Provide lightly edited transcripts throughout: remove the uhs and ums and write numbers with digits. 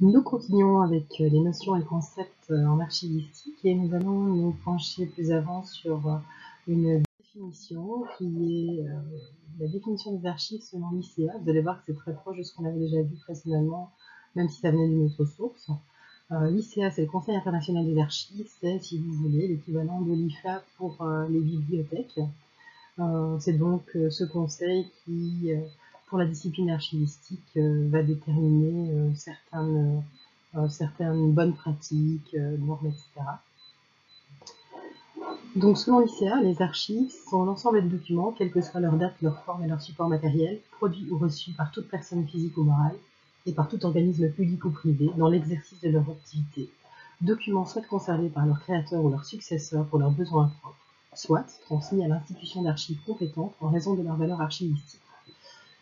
Nous continuons avec les notions et concepts en archivistique et nous allons nous pencher plus avant sur une définition qui est la définition des archives selon l'ICA. Vous allez voir que c'est très proche de ce qu'on avait déjà vu précédemment, même si ça venait d'une autre source. L'ICA, c'est le Conseil international des archives, c'est, si vous voulez, l'équivalent de l'IFA pour les bibliothèques. C'est donc ce conseil qui, pour la discipline archivistique, va déterminer certaines bonnes pratiques, normes, etc. Donc selon l'ICA, les archives sont l'ensemble des documents, quelle que soit leur date, leur forme et leur support matériel, produits ou reçus par toute personne physique ou morale et par tout organisme public ou privé dans l'exercice de leur activité. Documents soit conservés par leur créateur ou leur successeur pour leurs besoins propres, soit transmis à l'institution d'archives compétente en raison de leur valeur archivistique.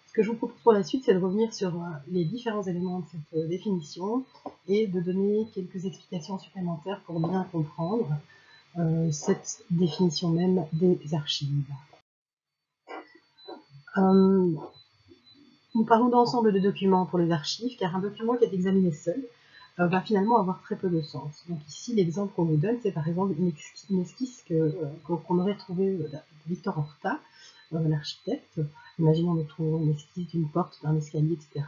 Ce que je vous propose pour la suite, c'est de revenir sur les différents éléments de cette définition et de donner quelques explications supplémentaires pour bien comprendre cette définition même des archives. Nous parlons d'ensemble de documents pour les archives, car un document qui est examiné seul va finalement avoir très peu de sens. Donc ici, l'exemple qu'on nous donne, c'est par exemple une esquisse qu'on aurait trouvée de Victor Horta, l'architecte. Imaginons nous trouvons une esquisse d'une porte, d'un escalier, etc.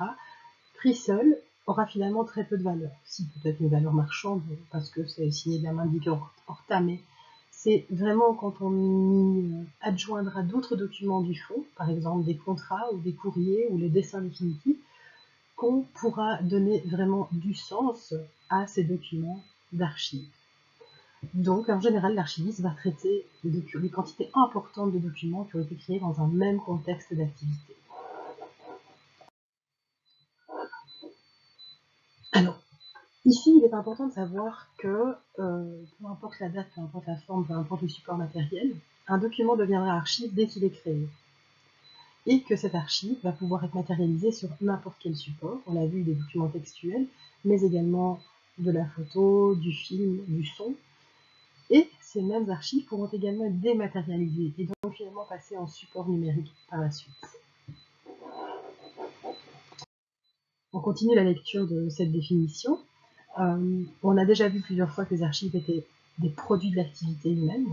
Pris seul, aura finalement très peu de valeur. Si, peut-être une valeur marchande, parce que c'est signé de la main de Victor Horta, mais c'est vraiment quand on y adjoindra d'autres documents du fond, par exemple des contrats ou des courriers ou les dessins définitifs, qu'on pourra donner vraiment du sens à ces documents d'archives. Donc, en général, l'archiviste va traiter des quantités importantes de documents qui ont été créés dans un même contexte d'activité. Alors, ici, il est important de savoir que, peu importe la date, peu importe la forme, peu importe le support matériel, un document deviendra archive dès qu'il est créé. Et que cette archive va pouvoir être matérialisée sur n'importe quel support. On a vu des documents textuels, mais également de la photo, du film, du son. Et ces mêmes archives pourront également être dématérialisées et donc finalement passer en support numérique par la suite. On continue la lecture de cette définition. On a déjà vu plusieurs fois que les archives étaient des produits de l'activité humaine.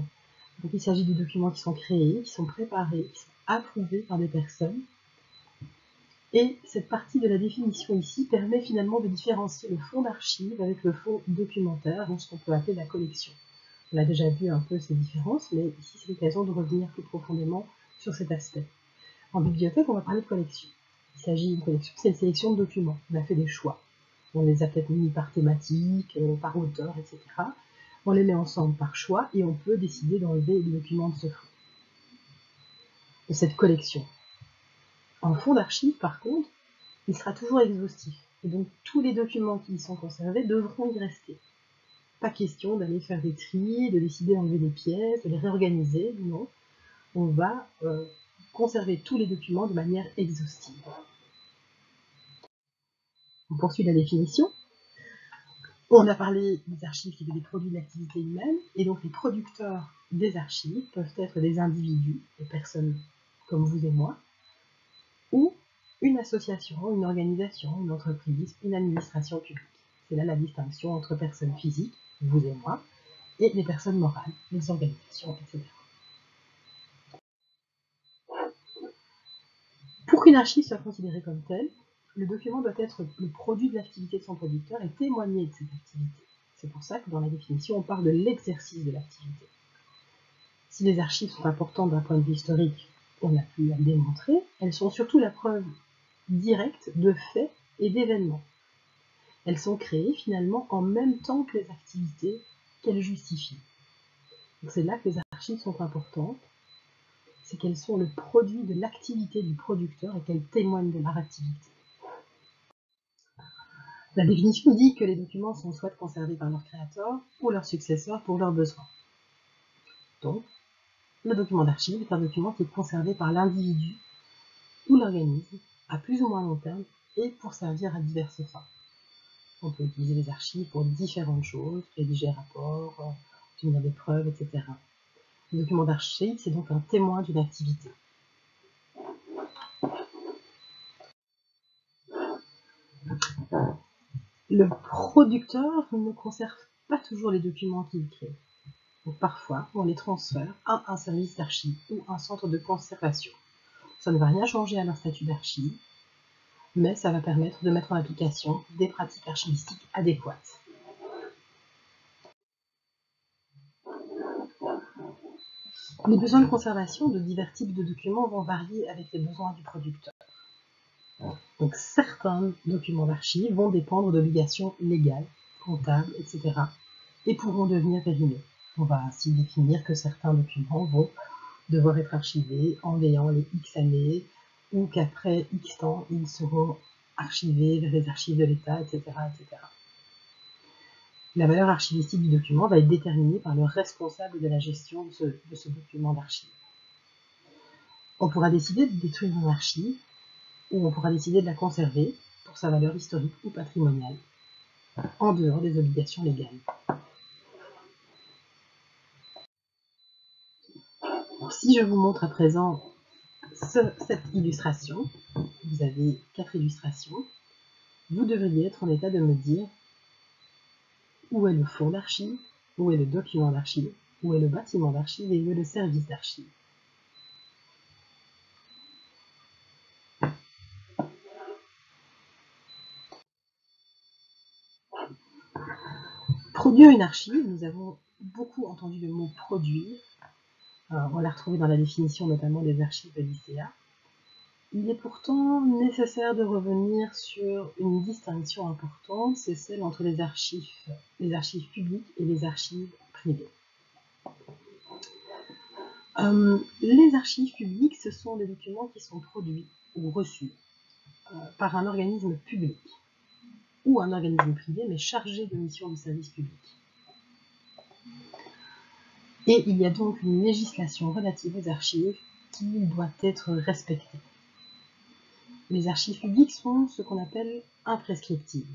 Donc il s'agit de documents qui sont créés, qui sont préparés, qui sont approuvés par des personnes. Et cette partie de la définition ici permet finalement de différencier le fonds d'archives avec le fonds documentaire, donc ce qu'on peut appeler la collection. On a déjà vu un peu ces différences, mais ici c'est l'occasion de revenir plus profondément sur cet aspect. En bibliothèque, on va parler de collection. Il s'agit d'une collection, c'est une sélection de documents. On a fait des choix. On les a peut-être mis par thématique, par auteur, etc. On les met ensemble par choix et on peut décider d'enlever les documents de ce fonds, de cette collection. En fonds d'archives, par contre, il sera toujours exhaustif. Et donc, tous les documents qui y sont conservés devront y rester. Pas question d'aller faire des tris, de décider d'enlever des pièces, de les réorganiser, non. On va conserver tous les documents de manière exhaustive. On poursuit la définition. On a parlé des archives qui étaient des produits de l'activité humaine, et donc les producteurs des archives peuvent être des individus, des personnes comme vous et moi, ou une association, une organisation, une entreprise, une administration publique. C'est là la distinction entre personnes physiques, vous et moi, et les personnes morales, les organisations, etc. Pour qu'une archive soit considérée comme telle, le document doit être le produit de l'activité de son producteur et témoigner de cette activité. C'est pour ça que dans la définition, on parle de l'exercice de l'activité. Si les archives sont importantes d'un point de vue historique, on a pu la démontrer, elles sont surtout la preuve directe de faits et d'événements. Elles sont créées finalement en même temps que les activités qu'elles justifient. C'est là que les archives sont importantes, c'est qu'elles sont le produit de l'activité du producteur et qu'elles témoignent de leur activité. La définition dit que les documents sont soit conservés par leur créateur ou leur successeur pour leurs besoins. Donc, le document d'archive est un document qui est conservé par l'individu ou l'organisme à plus ou moins long terme et pour servir à diverses fins. On peut utiliser les archives pour différentes choses, rédiger rapports, obtenir des preuves, etc. Le document d'archive, c'est donc un témoin d'une activité. Le producteur ne conserve pas toujours les documents qu'il crée. Donc parfois, on les transfère à un service d'archives ou un centre de conservation. Ça ne va rien changer à leur statut d'archive, mais ça va permettre de mettre en application des pratiques archivistiques adéquates. Les besoins de conservation de divers types de documents vont varier avec les besoins du producteur. Donc certains documents d'archives vont dépendre d'obligations légales, comptables, etc. et pourront devenir périmés. On va ainsi définir que certains documents vont devoir être archivés en ayant les X années ou qu'après X temps, ils seront archivés vers les archives de l'État, etc., etc. La valeur archivistique du document va être déterminée par le responsable de la gestion de ce document d'archive. On pourra décider de détruire une archive ou on pourra décider de la conserver pour sa valeur historique ou patrimoniale, en dehors des obligations légales. Alors, si je vous montre à présent cette illustration, vous avez 4 illustrations, vous devriez être en état de me dire où est le fond d'archive, où est le document d'archive, où est le bâtiment d'archive et où est le service d'archive. Produire une archive, nous avons beaucoup entendu le mot produire. On l'a retrouvé dans la définition notamment des archives de l'ICA. Il est pourtant nécessaire de revenir sur une distinction importante, c'est celle entre les archives publiques et les archives privées. Les archives publiques, ce sont des documents qui sont produits ou reçus par un organisme public ou un organisme privé, mais chargé de mission de service public. Et il y a donc une législation relative aux archives qui doit être respectée. Les archives publiques sont ce qu'on appelle imprescriptibles.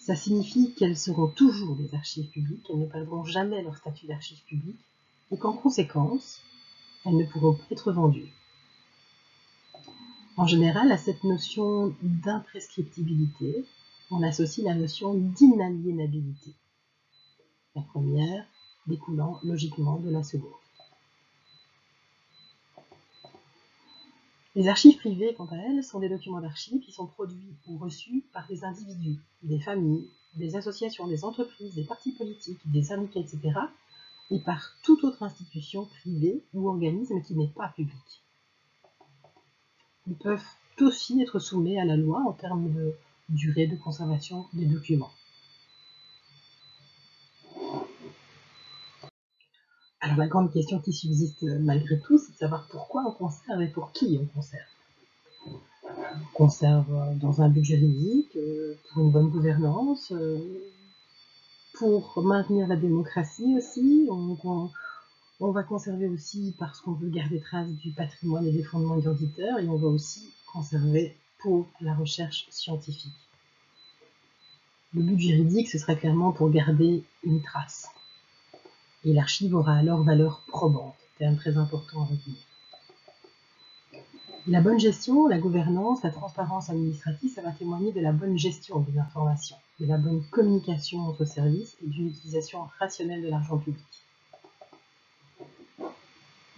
Ça signifie qu'elles seront toujours des archives publiques, elles ne perdront jamais leur statut d'archives publiques, et qu'en conséquence, elles ne pourront pas être vendues. En général, à cette notion d'imprescriptibilité, on associe la notion d'inaliénabilité. La première découlant logiquement de la seconde. Les archives privées, quant à elles, sont des documents d'archives qui sont produits ou reçus par des individus, des familles, des associations, des entreprises, des partis politiques, des syndicats, etc., et par toute autre institution privée ou organisme qui n'est pas public. Ils peuvent aussi être soumis à la loi en termes de durée de conservation des documents. Alors la grande question qui subsiste malgré tout, c'est de savoir pourquoi on conserve et pour qui on conserve. On conserve dans un but juridique, pour une bonne gouvernance, pour maintenir la démocratie aussi. On va conserver aussi parce qu'on veut garder trace du patrimoine et des fondements identitaires, et on va aussi conserver pour la recherche scientifique. Le but juridique, ce serait clairement pour garder une trace. Et l'archive aura alors valeur probante, terme très important à retenir. La bonne gestion, la gouvernance, la transparence administrative, ça va témoigner de la bonne gestion des informations, de la bonne communication entre services et d'une utilisation rationnelle de l'argent public.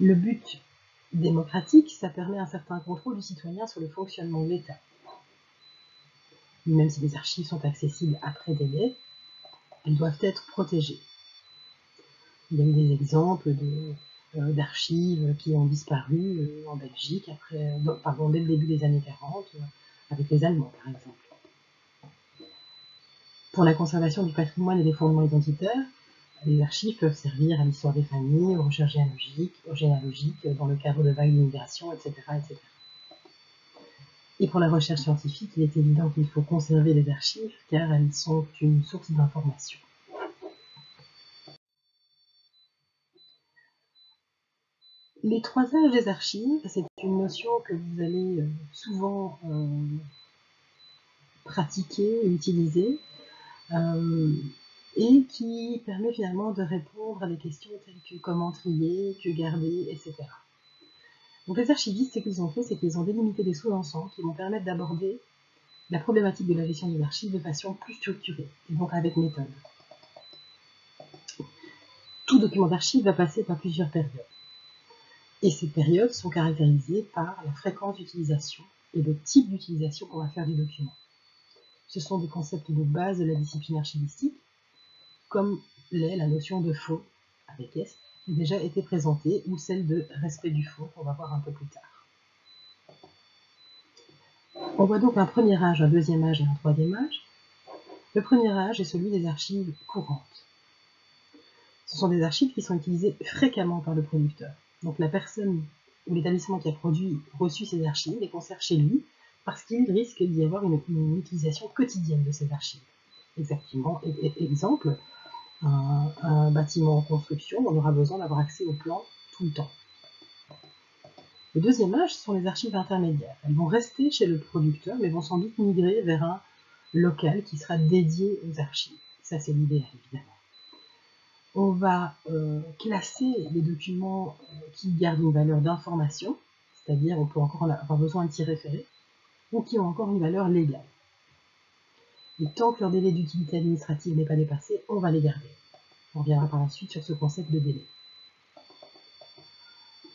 Le but démocratique, ça permet un certain contrôle du citoyen sur le fonctionnement de l'État. Même si les archives sont accessibles après délai, elles doivent être protégées. Il y a eu des exemples d'archives qui ont disparu en Belgique dès le début des années 40, avec les Allemands par exemple. Pour la conservation du patrimoine et des fondements identitaires, les archives peuvent servir à l'histoire des familles, aux recherches généalogiques, dans le cadre de vagues d'immigration, etc., etc. Et pour la recherche scientifique, il est évident qu'il faut conserver les archives car elles sont une source d'information. Les 3 âges des archives, c'est une notion que vous allez souvent pratiquer, utiliser, et qui permet finalement de répondre à des questions telles que comment trier, que garder, etc. Donc les archivistes, ce qu'ils ont fait, c'est qu'ils ont délimité des sous-ensembles qui vont permettre d'aborder la problématique de la gestion des archives de façon plus structurée, et donc avec méthode. Tout document d'archive va passer par plusieurs périodes. Et ces périodes sont caractérisées par la fréquence d'utilisation et le type d'utilisation qu'on va faire du document. Ce sont des concepts de base de la discipline archivistique, comme l'est la notion de faux, avec S, qui a déjà été présentée, ou celle de respect du faux, qu'on va voir un peu plus tard. On voit donc un premier âge, un deuxième âge et un troisième âge. Le premier âge est celui des archives courantes. Ce sont des archives qui sont utilisées fréquemment par le producteur. Donc la personne ou l'établissement qui a reçu ces archives les conserve chez lui parce qu'il risque d'y avoir une utilisation quotidienne de ces archives. Exactement. Exemple, un bâtiment en construction, on aura besoin d'avoir accès au plan tout le temps. Le deuxième âge, ce sont les archives intermédiaires. Elles vont rester chez le producteur, mais vont sans doute migrer vers un local qui sera dédié aux archives. Ça, c'est l'idéal, évidemment. On va classer les documents qui gardent une valeur d'information, c'est-à-dire on peut encore avoir besoin de s'y référer, ou qui ont encore une valeur légale. Et tant que leur délai d'utilité administrative n'est pas dépassé, on va les garder. On reviendra par la suite sur ce concept de délai.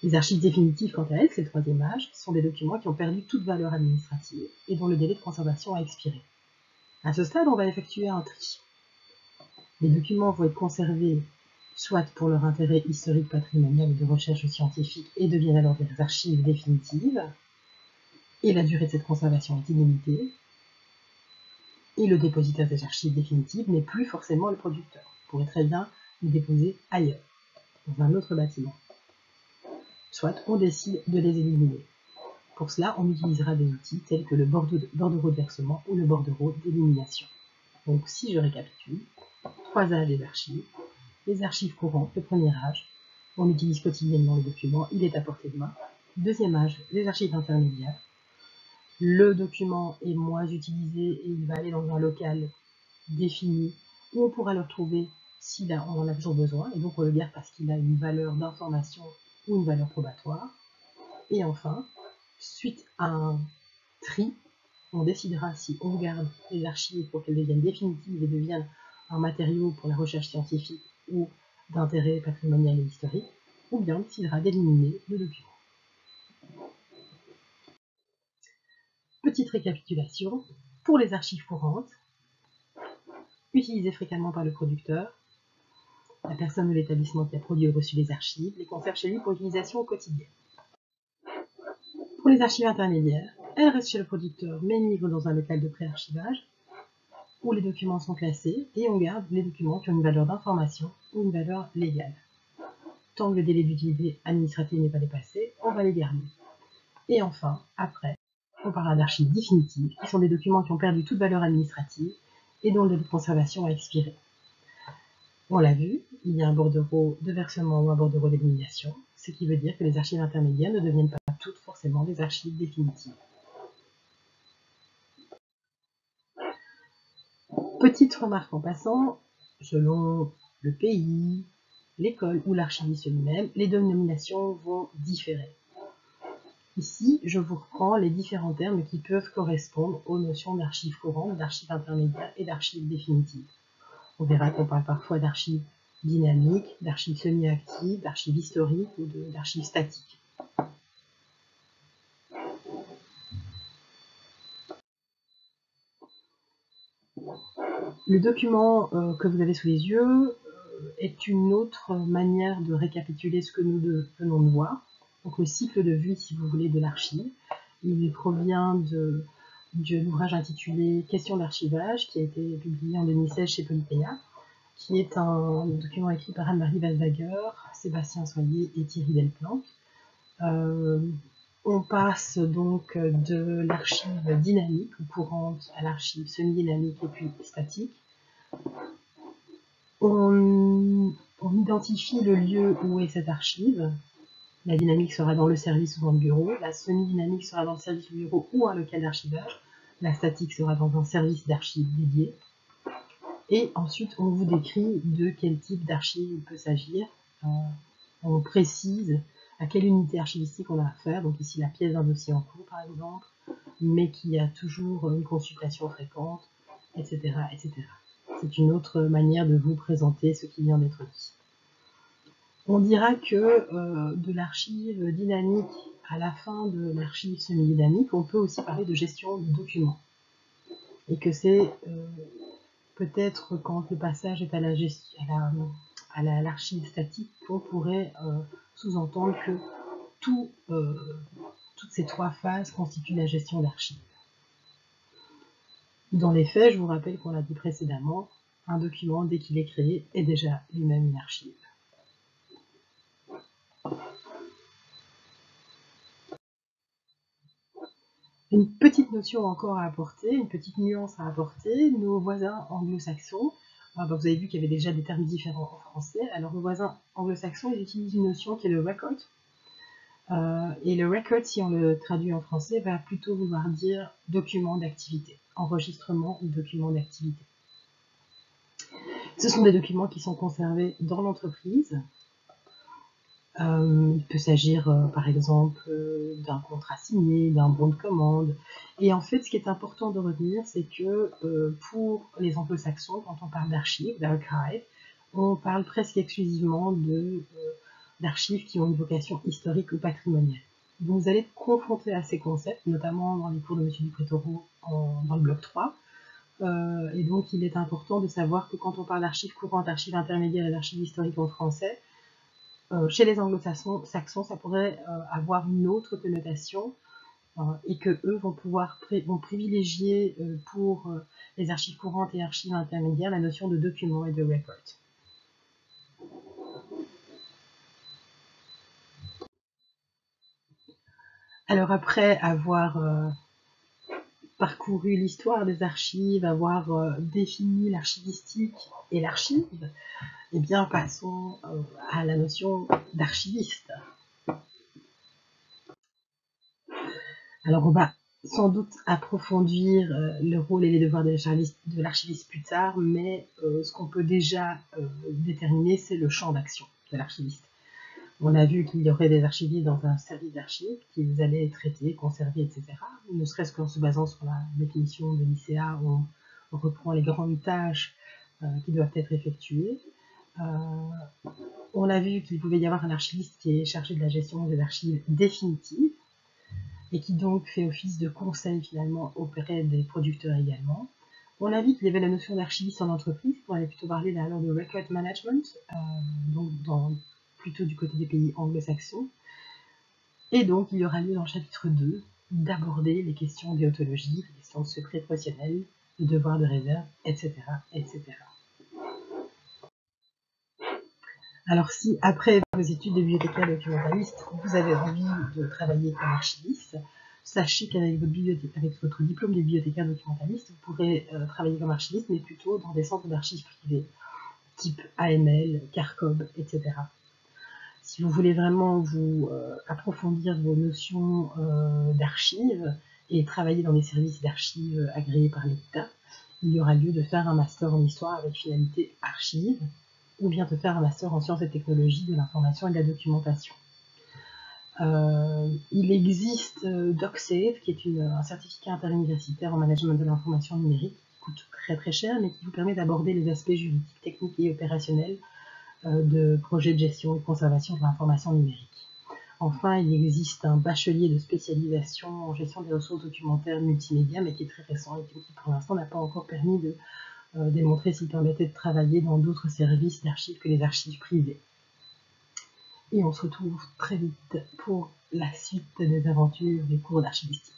Les archives définitives, quant à elles, c'est le troisième âge, sont des documents qui ont perdu toute valeur administrative et dont le délai de conservation a expiré. À ce stade, on va effectuer un tri. Les documents vont être conservés soit pour leur intérêt historique, patrimonial ou de recherche scientifique et deviennent alors des archives définitives, et la durée de cette conservation est illimitée, et le dépositaire des archives définitives n'est plus forcément le producteur. On pourrait très bien les déposer ailleurs, dans un autre bâtiment. Soit on décide de les éliminer. Pour cela, on utilisera des outils tels que le bordereau de versement ou le bordereau d'élimination. Donc si je récapitule, 3 âges des archives. Les archives courantes, le premier âge, on utilise quotidiennement le document, il est à portée de main. Deuxième âge, les archives intermédiaires. Le document est moins utilisé et il va aller dans un local défini où on pourra le retrouver si on en a toujours besoin, et donc on le garde parce qu'il a une valeur d'information ou une valeur probatoire. Et enfin, suite à un tri, on décidera si on garde les archives pour qu'elles deviennent définitives et deviennent un matériau pour la recherche scientifique ou d'intérêt patrimonial et historique, ou bien on décidera d'éliminer le document. Petite récapitulation, pour les archives courantes, utilisées fréquemment par le producteur, la personne ou l'établissement qui a produit ou reçu les archives les conserve chez lui pour utilisation au quotidien. Pour les archives intermédiaires, elles restent chez le producteur mais migrent dans un local de pré-archivage où les documents sont classés et on garde les documents qui ont une valeur d'information ou une valeur légale. Tant que le délai d'utilité administrative n'est pas dépassé, on va les garder. Et enfin, après, on parlera d'archives définitives, qui sont des documents qui ont perdu toute valeur administrative et dont le délai de conservation a expiré. On l'a vu, il y a un bordereau de versement ou un bordereau d'élimination, ce qui veut dire que les archives intermédiaires ne deviennent pas toutes forcément des archives définitives. Petite remarque en passant, selon le pays, l'école ou l'archiviste lui-même, les dénominations vont différer. Ici, je vous reprends les différents termes qui peuvent correspondre aux notions d'archives courantes, d'archives intermédiaires et d'archives définitives. On verra qu'on parle parfois d'archives dynamiques, d'archives semi-actives, d'archives historiques ou d'archives statiques. Le document que vous avez sous les yeux est une autre manière de récapituler ce que nous venons de voir. Donc le cycle de vie, si vous voulez, de l'archive. Il provient de l'ouvrage intitulé Questions d'archivage, qui a été publié en 2016 chez Polythéa, qui est un document écrit par Anne-Marie Waldwager, Sébastien Soyer et Thierry Delplanque. On passe donc de l'archive dynamique ou courante à l'archive semi-dynamique et puis statique. On identifie le lieu où est cette archive. La dynamique sera dans le service ou dans le bureau. La semi-dynamique sera dans le service du bureau ou un local d'archivage. La statique sera dans un service d'archives dédié. Et ensuite, on vous décrit de quel type d'archive il peut s'agir. On précise à quelle unité archivistique on a affaire. Donc ici, la pièce d'un dossier en cours, par exemple, mais qui a toujours une consultation fréquente, etc., etc. C'est une autre manière de vous présenter ce qui vient d'être dit. On dira que de l'archive dynamique à la fin de l'archive semi-dynamique, on peut aussi parler de gestion de documents. Et que c'est peut-être quand le passage est à la gestion, à l'archive statique, qu'on pourrait sous-entendre que toutes ces trois phases constituent la gestion d'archives. Dans les faits, je vous rappelle qu'on l'a dit précédemment, un document, dès qu'il est créé, est déjà lui-même une archive. Une petite notion encore à apporter, une petite nuance à apporter, nos voisins anglo-saxons, vous avez vu qu'il y avait déjà des termes différents en français, alors nos voisins anglo-saxons, ils utilisent une notion qui est le record, et le record, si on le traduit en français, va plutôt vouloir dire document d'activité, enregistrement ou document d'activité. Ce sont des documents qui sont conservés dans l'entreprise. Il peut s'agir par exemple d'un contrat signé, d'un bon de commande. Et en fait, ce qui est important de retenir, c'est que pour les anglo-saxons, quand on parle d'archives, d'archive, on parle presque exclusivement d'archives qui ont une vocation historique ou patrimoniale. Donc vous allez être confronté à ces concepts, notamment dans les cours de M. Duprétoro dans le bloc 3. Et donc il est important de savoir que quand on parle d'archives courantes, d'archives intermédiaires et d'archives historiques en français, chez les anglo-saxons, ça pourrait avoir une autre connotation et que eux vont privilégier pour les archives courantes et archives intermédiaires la notion de document et de record. Alors après avoir parcouru l'histoire des archives, avoir défini l'archivistique et l'archive, eh bien passons à la notion d'archiviste. Alors on va sans doute approfondir le rôle et les devoirs de l'archiviste plus tard, mais ce qu'on peut déjà déterminer, c'est le champ d'action de l'archiviste. On a vu qu'il y aurait des archivistes dans un service d'archives qu'ils allaient traiter, conserver, etc. Ne serait-ce qu'en se basant sur la définition de l'ICA, on reprend les grandes tâches qui doivent être effectuées. On a vu qu'il pouvait y avoir un archiviste qui est chargé de la gestion des archives définitives, et qui donc fait office de conseil finalement auprès des producteurs également. On a vu qu'il y avait la notion d'archiviste en entreprise, on allait plutôt parler alors de record management, donc plutôt du côté des pays anglo-saxons. Et donc il y aura lieu dans le chapitre 2 d'aborder les questions déontologiques, les questions de secret professionnel, de devoir de réserve, etc., etc. Alors si, après vos études de bibliothécaire documentaliste, vous avez envie de travailler comme archiviste, sachez qu'avec votre diplôme de bibliothécaire documentaliste, vous pourrez travailler comme archiviste, mais plutôt dans des centres d'archives privés, type AML, CARCOB, etc. Si vous voulez vraiment vous approfondir vos notions d'archives et travailler dans des services d'archives agréés par l'État, il y aura lieu de faire un master en histoire avec finalité archives, ou bien de faire un master en sciences et technologies de l'information et de la documentation. Il existe DocSafe, qui est un certificat interuniversitaire en management de l'information numérique, qui coûte très très cher, mais qui vous permet d'aborder les aspects juridiques, techniques et opérationnels de projets de gestion et de conservation de l'information numérique. Enfin, il existe un bachelier de spécialisation en gestion des ressources documentaires multimédia, mais qui est très récent et qui pour l'instant n'a pas encore permis de démontrer s'il permettait de travailler dans d'autres services d'archives que les archives privées. Et on se retrouve très vite pour la suite des aventures des cours d'archivistique.